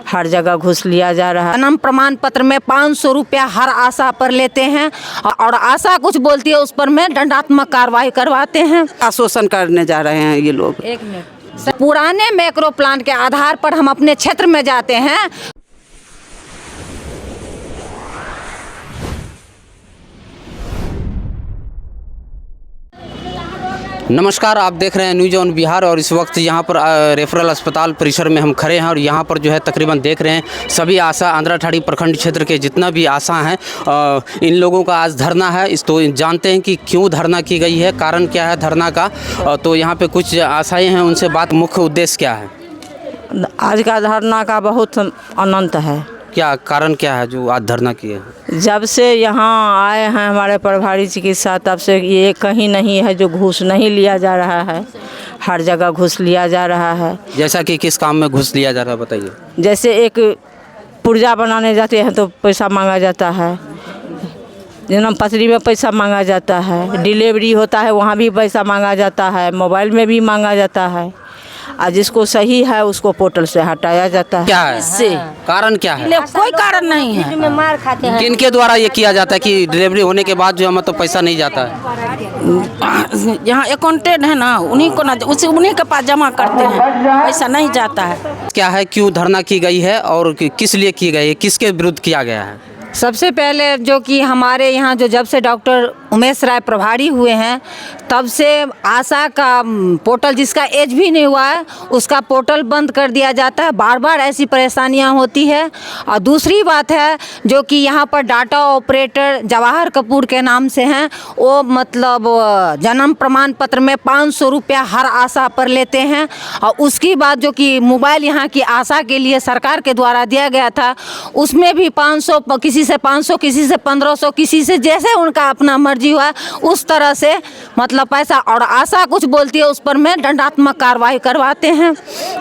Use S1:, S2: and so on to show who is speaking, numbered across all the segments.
S1: हर जगह घूस लिया जा रहा है। जन्म प्रमाण पत्र में 500 रुपया हर आशा पर लेते हैं और आशा कुछ बोलती है उस पर में दंडात्मक कार्रवाई करवाते हैं।
S2: शोषण करने जा रहे हैं ये लोग।
S1: एक मिनट, पुराने मैक्रो प्लान के आधार पर हम अपने क्षेत्र में जाते हैं।
S3: नमस्कार, आप देख रहे हैं न्यूज़ ऑन बिहार और इस वक्त यहाँ पर रेफरल अस्पताल परिसर में हम खड़े हैं और यहाँ पर जो है तकरीबन देख रहे हैं सभी आशा आंद्राठाड़ी प्रखंड क्षेत्र के जितना भी आशा हैं इन लोगों का आज धरना है। इस तो जानते हैं कि क्यों धरना की गई है, कारण क्या है धरना का। तो यहाँ पे कुछ आशाएं हैं, उनसे बात मुख्य उद्देश्य क्या है?
S1: आज का धरना का बहुत अनंत है।
S3: क्या कारण क्या है जो आज धरना किए?
S1: जब से यहाँ आए हैं हमारे प्रभारी चिकित्सा तब से ये कहीं नहीं है जो घूस नहीं लिया जा रहा है। हर जगह घूस लिया जा रहा है।
S3: जैसा कि किस काम में घूस लिया जा रहा है बताइए।
S1: जैसे एक पुर्जा बनाने जाते हैं तो पैसा मांगा जाता है, जन्म पत्री में पैसा मांगा जाता है, डिलीवरी होता है वहाँ भी पैसा मांगा जाता है, मोबाइल में भी मांगा जाता है और जिसको सही है उसको पोर्टल से हटाया जाता है।
S3: क्या है इससे कारण क्या है?
S1: कोई कारण नहीं है।
S4: मार खाते हैं।
S3: किनके द्वारा ये किया जाता है कि डिलीवरी होने के बाद जो है मतलब पैसा नहीं जाता है?
S4: यहाँ अकाउंटेंट है ना, उन्हीं को ना उन्हीं के पास जमा करते हैं, पैसा नहीं जाता है।
S3: क्या है, क्यों धरना की गई है और किस लिए की गई है, किसके विरुद्ध किया गया है?
S1: सबसे पहले जो कि हमारे यहाँ जो जब से डॉक्टर उमेश राय प्रभारी हुए हैं तब से आशा का पोर्टल जिसका एज भी नहीं हुआ है उसका पोर्टल बंद कर दिया जाता है। बार बार ऐसी परेशानियाँ होती है। और दूसरी बात है जो कि यहाँ पर डाटा ऑपरेटर जवाहर कपूर के नाम से हैं, वो मतलब जन्म प्रमाण पत्र में 500 रुपया हर आशा पर लेते हैं और उसकी बाद जो कि मोबाइल यहाँ की आशा के लिए सरकार के द्वारा दिया गया था उसमें भी 500, किसी से 500, किसी से 1500, किसी से जैसे उनका अपना मर्जी हुआ उस तरह से मतलब पैसा, और आशा कुछ बोलती है उस पर में दंडात्मक कार्रवाई करवाते हैं।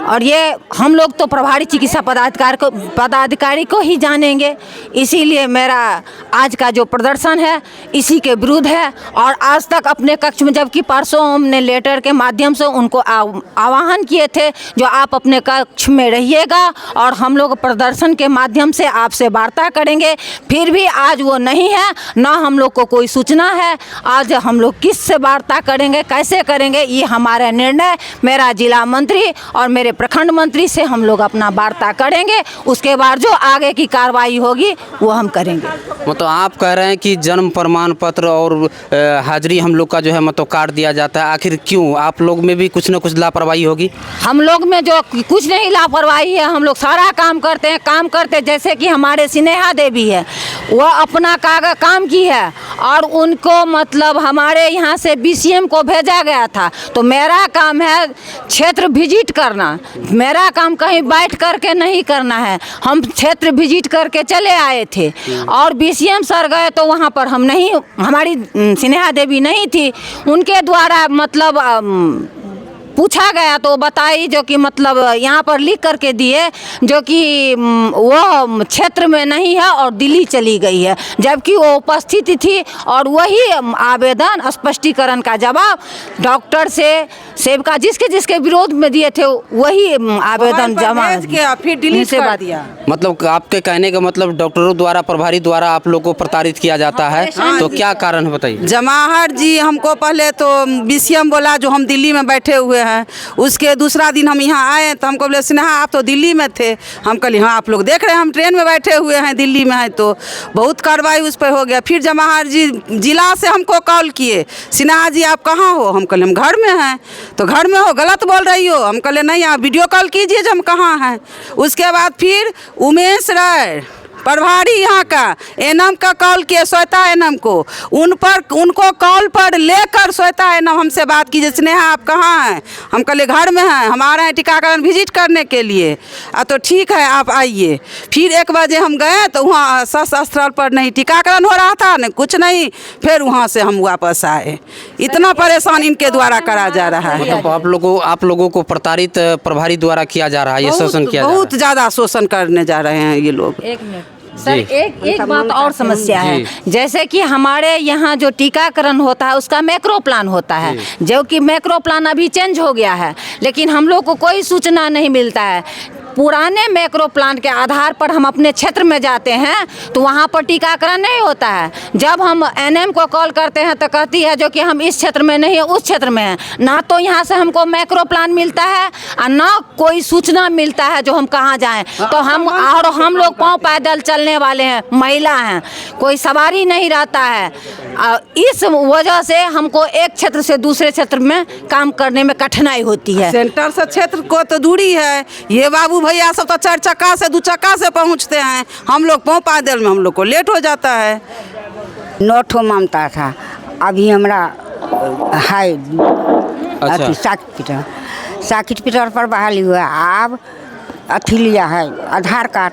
S1: और ये हम लोग तो प्रभारी चिकित्सा पदाधिकारी को ही जानेंगे, इसीलिए मेरा आज का जो प्रदर्शन है इसी के विरुद्ध है। और आज तक अपने कक्ष में जबकि परसों हमने लेटर के माध्यम से उनको आह्वान किए थे जो आप अपने कक्ष में रहिएगा और हम लोग प्रदर्शन के माध्यम से आपसे वार्ता करेंगे, फिर भी आज वो नहीं है, ना हम लोग को कोई सूचना है। आज हम लोग किस से वार्ता करेंगे, कैसे करेंगे, ये हमारा निर्णय मेरा जिला मंत्री और मेरे प्रखंड मंत्री से हम लोग अपना वार्ता करेंगे। उसके बाद जो आगे की कार्रवाई होगी वो हम करेंगे।
S3: मतलब आप कह रहे हैं कि जन्म प्रमाण पत्र और हाजिरी हम लोग का जो है मतलब काट दिया जाता है, आखिर क्यों? आप लोग में भी कुछ न कुछ लापरवाही होगी?
S1: हम लोग में जो कुछ नहीं लापरवाही है, हम लोग सारा काम करते हैं। जैसे कि हमारे स्नेहा देवी है, वह अपना काम की है और उनको मतलब हमारे यहाँ से BCM को भेजा गया था। तो मेरा काम है क्षेत्र विजिट करना, मेरा काम कहीं बैठ करके नहीं करना है। हम क्षेत्र विजिट करके चले आए थे और BCM सर गए तो वहाँ पर हम नहीं, हमारी स्नेहा देवी नहीं थी, उनके द्वारा मतलब पूछा गया तो बताई जो कि मतलब यहाँ पर लिख करके दिए जो कि वो क्षेत्र में नहीं है और दिल्ली चली गई है, जबकि वो उपस्थित थी और वही आवेदन स्पष्टीकरण का जवाब डॉक्टर से सेवका जिसके विरोध में दिए थे वही आवेदन जमा
S2: किया, फिर डिलीट कर दिया।
S3: मतलब आपके कहने का मतलब डॉक्टरों द्वारा, प्रभारी द्वारा आप लोग को प्रताड़ित किया जाता है, तो क्या कारण है बताइए?
S2: जवाहर जी हमको पहले तो BCM बोला जो हम दिल्ली में बैठे हुए हैं, उसके दूसरा दिन हम यहाँ आए तो हमको बोले स्नेहा आप तो दिल्ली में थे। हम कहली हाँ आप लोग देख रहे हैं हम ट्रेन में बैठे हुए हैं, दिल्ली में हैं, तो बहुत कार्रवाई उस पर हो गया। फिर जवाहर जी जिला से हमको कॉल किए, स्नेहा जी आप कहाँ हो? हम कहले हम घर में हैं। तो घर में हो, गलत बोल रही हो। हम कहले नहीं, आप वीडियो कॉल कीजिए जो हम कहाँ हैं। उसके बाद फिर उमेश राय प्रभारी यहाँ का एनम का कॉल किए, श्वेता एनम को, उनको कॉल पर लेकर श्वेता एनम हमसे बात कीजिए, स्नेहा आप कहाँ हैं? हम कहले घर में हैं, हम आ रहे हैं टीकाकरण विजिट करने के लिए। तो ठीक है आप आइए। फिर 1 बजे हम गए तो वहाँ स्वास्थ्य स्थल पर नहीं टीकाकरण हो रहा था, नहीं कुछ नहीं। फिर वहाँ से हम वापस आए। इतना परेशान इनके द्वारा करा जा रहा है।
S3: मतलब आप लोगों को प्रताड़ित प्रभारी द्वारा किया जा रहा है, ये शोषण किया जा रहा है।
S2: बहुत ज़्यादा शोषण करने जा रहे हैं ये लोग।
S1: एक मिनट सर, एक बात और समस्या है, जैसे कि हमारे यहाँ जो टीकाकरण होता है उसका मैक्रो प्लान होता है, जो कि मैक्रो प्लान अभी चेंज हो गया है, लेकिन हम लोग को कोई सूचना नहीं मिलता है। पुराने मैक्रो प्लान के आधार पर हम अपने क्षेत्र में जाते हैं तो वहाँ पर टीकाकरण नहीं होता है। जब हम एनएम को कॉल करते हैं तो कहती है जो कि हम इस क्षेत्र में नहीं है, उस क्षेत्र में है। ना तो यहाँ से हमको मैक्रो प्लान मिलता है और ना कोई सूचना मिलता है जो हम कहाँ जाएं। तो हम लोग पाँव पैदल चलने वाले हैं, महिला हैं, कोई सवारी नहीं रहता है। इस वजह से हमको एक क्षेत्र से दूसरे क्षेत्र में काम करने में कठिनाई होती है।
S2: सेंटर से क्षेत्र को तो दूरी है, ये बाबू भैया सब तो 4 चक्का से 2 चक्का से पहुंचते हैं, हम लोग पाँव पैदल में हम लोग को लेट हो जाता है।
S5: 9 ठो ममता था, अभी हमरा है
S3: अच्छा।
S5: साकिट पीटर पर बहाली हुआ, अब अथी लिया है आधार कार्ड,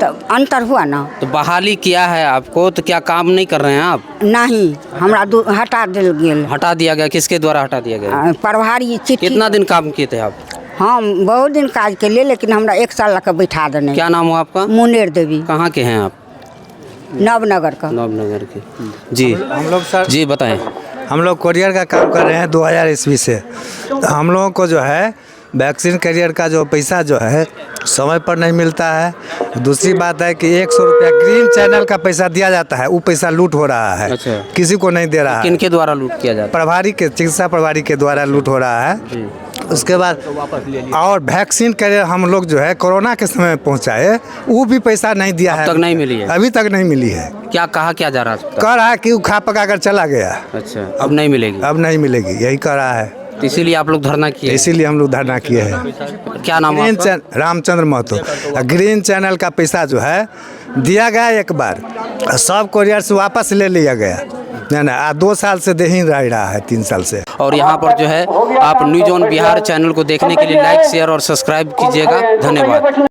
S5: तो अंतर हुआ ना।
S3: तो बहाली किया है आपको, तो क्या काम नहीं कर रहे हैं आप?
S5: नहीं, हमरा हटा दिल गेल।
S3: हटा दिया गया, किसके द्वारा हटा दिया गया?
S5: प्रभारी चिट्ठी।
S3: कितना दिन काम किए थे आप?
S5: हम बहुत दिन काज के लिए, लेकिन हमरा 1 साल लग बैठा देने।
S3: क्या नाम हुआ आपका?
S5: मुनेर देवी।
S3: कहाँ के हैं आप?
S5: नवनगर का।
S3: नवनगर के। जी
S6: हम लोग सर,
S3: जी बताएं।
S6: हम लोग कोरियर का काम कर रहे हैं 2000 ईस्वी से। तो हम लोगों को जो है वैक्सीन कैरियर का जो पैसा जो है समय पर नहीं मिलता है। दूसरी बात है कि 100 रुपया ग्रीन चैनल का पैसा दिया जाता है, वो पैसा लूट हो रहा है।
S3: अच्छा।
S6: किसी को नहीं दे रहा है।
S3: किनके द्वारा लूट किया जाता है?
S6: प्रभारी के, चिकित्सा प्रभारी के द्वारा लूट हो रहा है। उसके बाद और वैक्सीन कैरियर हम लोग जो है कोरोना के समय में पहुँचाए, वो भी पैसा नहीं दिया है।
S3: अब तक नहीं मिली है?
S6: अभी तक नहीं मिली है।
S3: क्या कहा क्या जा रहा है?
S6: कह रहा है कि वो खा पका कर चला गया।
S3: अच्छा, अब नहीं मिलेगी?
S6: अब नहीं मिलेगी, यही कह रहा है।
S3: तो इसीलिए आप लोग धरना किए?
S6: इसीलिए हम लोग धरना किए हैं।
S3: क्या नाम है आपका?
S6: रामचंद्र महतो। ग्रीन चैनल का पैसा जो है दिया गया एक बार, सब कोरियर से वापस ले लिया गया ना, 2 साल से दे ही रहा है, 3 साल से।
S3: और यहाँ पर जो है आप न्यूज़ ऑन बिहार चैनल को देखने के लिए लाइक, शेयर और सब्सक्राइब कीजिएगा। धन्यवाद।